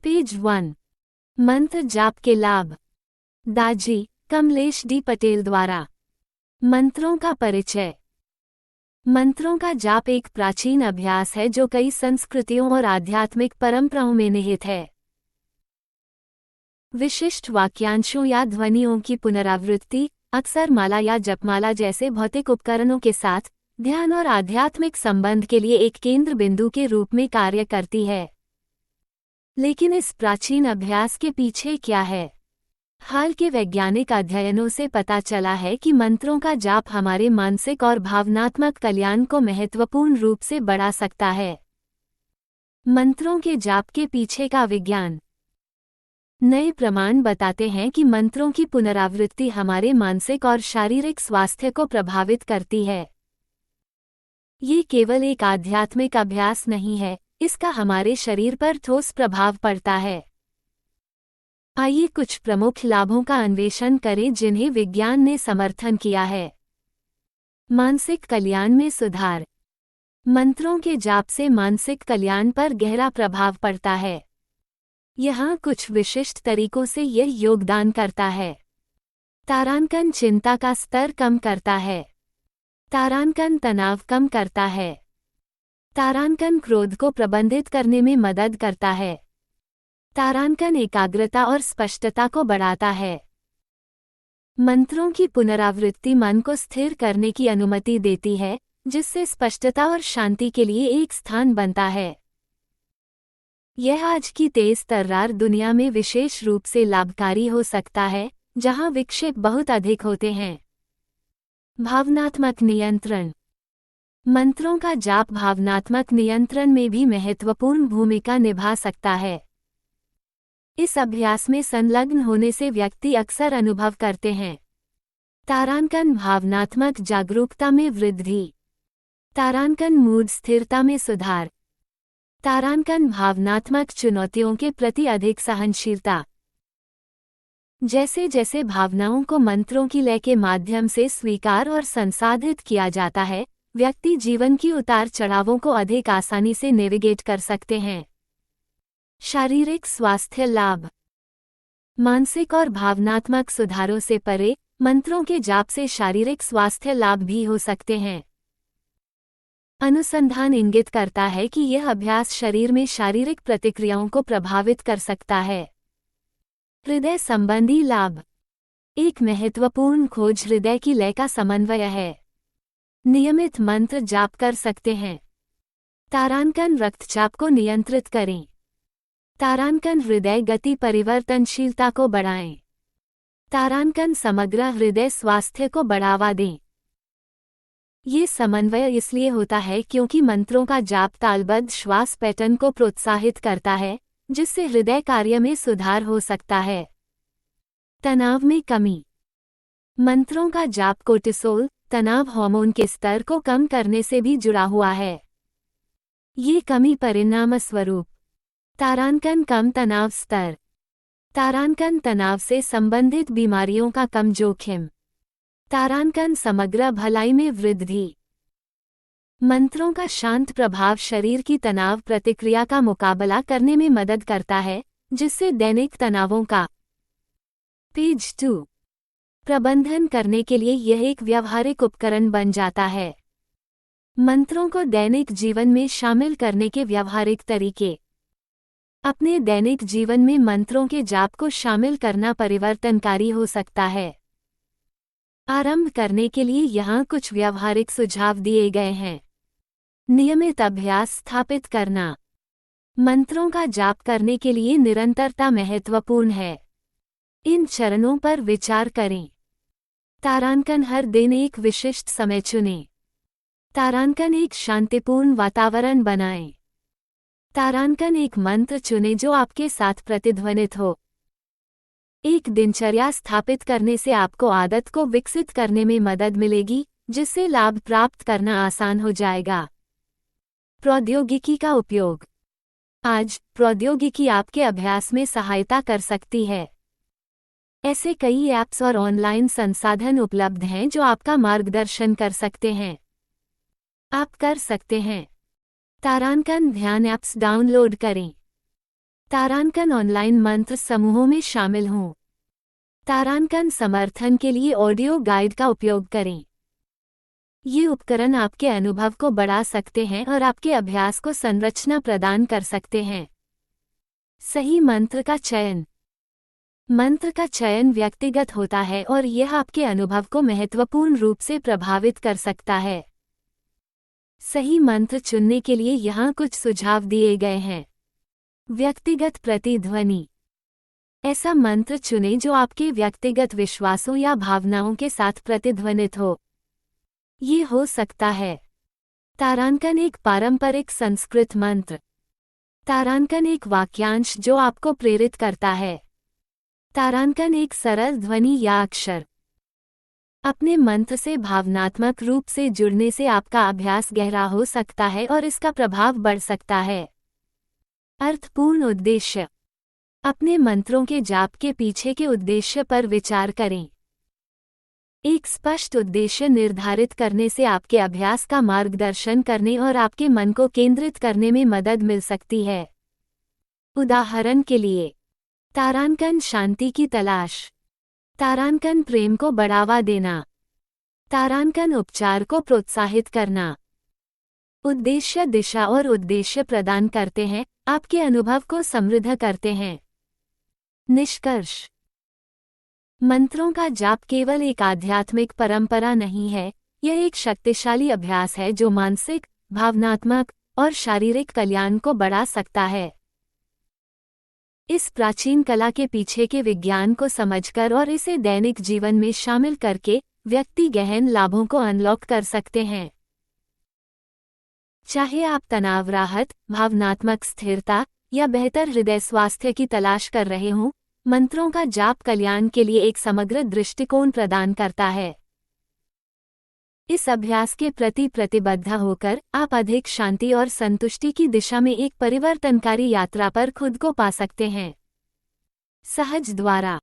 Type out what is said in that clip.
Page 1। मंत्र जाप के लाभ। दाजी कमलेश डी पटेल द्वारा। मंत्रों का परिचय। मंत्रों का जाप एक प्राचीन अभ्यास है जो कई संस्कृतियों और आध्यात्मिक परंपराओं में निहित है। विशिष्ट वाक्यांशों या ध्वनियों की पुनरावृत्ति अक्सर माला या जपमाला जैसे भौतिक उपकरणों के साथ ध्यान और आध्यात्मिक संबंध के लिए एक केंद्र बिंदु के रूप में कार्य करती है। लेकिन इस प्राचीन अभ्यास के पीछे क्या है? हाल के वैज्ञानिक अध्ययनों से पता चला है कि मंत्रों का जाप हमारे मानसिक और भावनात्मक कल्याण को महत्वपूर्ण रूप से बढ़ा सकता है। मंत्रों के जाप के पीछे का विज्ञान। नए प्रमाण बताते हैं कि मंत्रों की पुनरावृत्ति हमारे मानसिक और शारीरिक स्वास्थ्य को प्रभावित करती है। ये केवल एक आध्यात्मिक अभ्यास नहीं है, इसका हमारे शरीर पर ठोस प्रभाव पड़ता है। आइए कुछ प्रमुख लाभों का अन्वेषण करें जिन्हें विज्ञान ने समर्थन किया है। मानसिक कल्याण में सुधार। मंत्रों के जाप से मानसिक कल्याण पर गहरा प्रभाव पड़ता है। यहाँ कुछ विशिष्ट तरीकों से यह योगदान करता है। तारांकन चिंता का स्तर कम करता है। तारांकन तनाव कम करता है। तारांकन क्रोध को प्रबंधित करने में मदद करता है। तारांकन एकाग्रता और स्पष्टता को बढ़ाता है। मंत्रों की पुनरावृत्ति मन को स्थिर करने की अनुमति देती है, जिससे स्पष्टता और शांति के लिए एक स्थान बनता है। यह आज की तेज तर्रार दुनिया में विशेष रूप से लाभकारी हो सकता है, जहां विक्षेप बहुत अधिक होते हैं। भावनात्मक नियंत्रण। मंत्रों का जाप भावनात्मक नियंत्रण में भी महत्वपूर्ण भूमिका निभा सकता है। इस अभ्यास में संलग्न होने से व्यक्ति अक्सर अनुभव करते हैं। तारांकन भावनात्मक जागरूकता में वृद्धि। तारांकन मूड स्थिरता में सुधार। तारांकन भावनात्मक चुनौतियों के प्रति अधिक सहनशीलता। जैसे जैसे भावनाओं को मंत्रों की लय के माध्यम से स्वीकार और संसाधित किया जाता है, व्यक्ति जीवन की उतार चढ़ावों को अधिक आसानी से नेविगेट कर सकते हैं। शारीरिक स्वास्थ्य लाभ। मानसिक और भावनात्मक सुधारों से परे, मंत्रों के जाप से शारीरिक स्वास्थ्य लाभ भी हो सकते हैं। अनुसंधान इंगित करता है कि यह अभ्यास शरीर में शारीरिक प्रतिक्रियाओं को प्रभावित कर सकता है। हृदय संबंधी लाभ। एक महत्वपूर्ण खोज हृदय की लय का समन्वय है। नियमित मंत्र जाप कर सकते हैं। तारांकन रक्तचाप को नियंत्रित करें। तारांकन हृदय गति परिवर्तनशीलता को बढ़ाएं। तारांकन समग्र हृदय स्वास्थ्य को बढ़ावा दें। ये समन्वय इसलिए होता है क्योंकि मंत्रों का जाप तालबद्ध श्वास पैटर्न को प्रोत्साहित करता है, जिससे हृदय कार्य में सुधार हो सकता है। तनाव में कमी। मंत्रों का जाप कोर्टिसोल, तनाव हार्मोन के स्तर को कम करने से भी जुड़ा हुआ है। ये कमी परिणामस्वरूप तारांकन कम तनाव स्तर। तारांकन तनाव से संबंधित बीमारियों का कम जोखिम। तारांकन समग्र भलाई में वृद्धि। मंत्रों का शांत प्रभाव शरीर की तनाव प्रतिक्रिया का मुकाबला करने में मदद करता है, जिससे दैनिक तनावों का पेज 2 प्रबंधन करने के लिए यह एक व्यावहारिक उपकरण बन जाता है। मंत्रों को दैनिक जीवन में शामिल करने के व्यावहारिक तरीके। अपने दैनिक जीवन में मंत्रों के जाप को शामिल करना परिवर्तनकारी हो सकता है। आरंभ करने के लिए यहाँ कुछ व्यावहारिक सुझाव दिए गए हैं। नियमित अभ्यास स्थापित करना। मंत्रों का जाप करने के लिए निरंतरता महत्वपूर्ण है। इन चरणों पर विचार करें। तारांकन हर दिन एक विशिष्ट समय चुनें। तारांकन एक शांतिपूर्ण वातावरण बनाएं। तारांकन एक मंत्र चुनें जो आपके साथ प्रतिध्वनित हो। एक दिनचर्या स्थापित करने से आपको आदत को विकसित करने में मदद मिलेगी, जिससे लाभ प्राप्त करना आसान हो जाएगा। प्रौद्योगिकी का उपयोग। आज प्रौद्योगिकी आपके अभ्यास में सहायता कर सकती है। ऐसे कई ऐप्स और ऑनलाइन संसाधन उपलब्ध हैं जो आपका मार्गदर्शन कर सकते हैं। आप कर सकते हैं। तारांकन ध्यान ऐप्स डाउनलोड करें। तारांकन ऑनलाइन मंत्र समूहों में शामिल हों। तारांकन समर्थन के लिए ऑडियो गाइड का उपयोग करें। ये उपकरण आपके अनुभव को बढ़ा सकते हैं और आपके अभ्यास को संरचना प्रदान कर सकते हैं। सही मंत्र का चयन। मंत्र का चयन व्यक्तिगत होता है और यह आपके अनुभव को महत्वपूर्ण रूप से प्रभावित कर सकता है। सही मंत्र चुनने के लिए यहाँ कुछ सुझाव दिए गए हैं। व्यक्तिगत प्रतिध्वनि। ऐसा मंत्र चुनें जो आपके व्यक्तिगत विश्वासों या भावनाओं के साथ प्रतिध्वनित हो। ये हो सकता है तारांकन एक पारंपरिक संस्कृत मंत्र। तारांकन एक वाक्यांश जो आपको प्रेरित करता है। तारांकन एक सरल ध्वनि या अक्षर। अपने मंत्र से भावनात्मक रूप से जुड़ने से आपका अभ्यास गहरा हो सकता है और इसका प्रभाव बढ़ सकता है। अर्थपूर्ण उद्देश्य। अपने मंत्रों के जाप के पीछे के उद्देश्य पर विचार करें। एक स्पष्ट उद्देश्य निर्धारित करने से आपके अभ्यास का मार्गदर्शन करने और आपके मन को केंद्रित करने में मदद मिल सकती है। उदाहरण के लिए, तारांकन शांति की तलाश। तारांकन प्रेम को बढ़ावा देना। तारांकन उपचार को प्रोत्साहित करना। उद्देश्य दिशा और उद्देश्य प्रदान करते हैं, आपके अनुभव को समृद्ध करते हैं। निष्कर्ष। मंत्रों का जाप केवल एक आध्यात्मिक परंपरा नहीं है, यह एक शक्तिशाली अभ्यास है जो मानसिक, भावनात्मक और शारीरिक कल्याण को बढ़ा सकता है। इस प्राचीन कला के पीछे के विज्ञान को समझकर और इसे दैनिक जीवन में शामिल करके व्यक्ति गहन लाभों को अनलॉक कर सकते हैं। चाहे आप तनाव राहत, भावनात्मक स्थिरता या बेहतर हृदय स्वास्थ्य की तलाश कर रहे हों, मंत्रों का जाप कल्याण के लिए एक समग्र दृष्टिकोण प्रदान करता है। इस अभ्यास के प्रति प्रतिबद्ध होकर आप अधिक शांति और संतुष्टि की दिशा में एक परिवर्तनकारी यात्रा पर खुद को पा सकते हैं। सहज द्वारा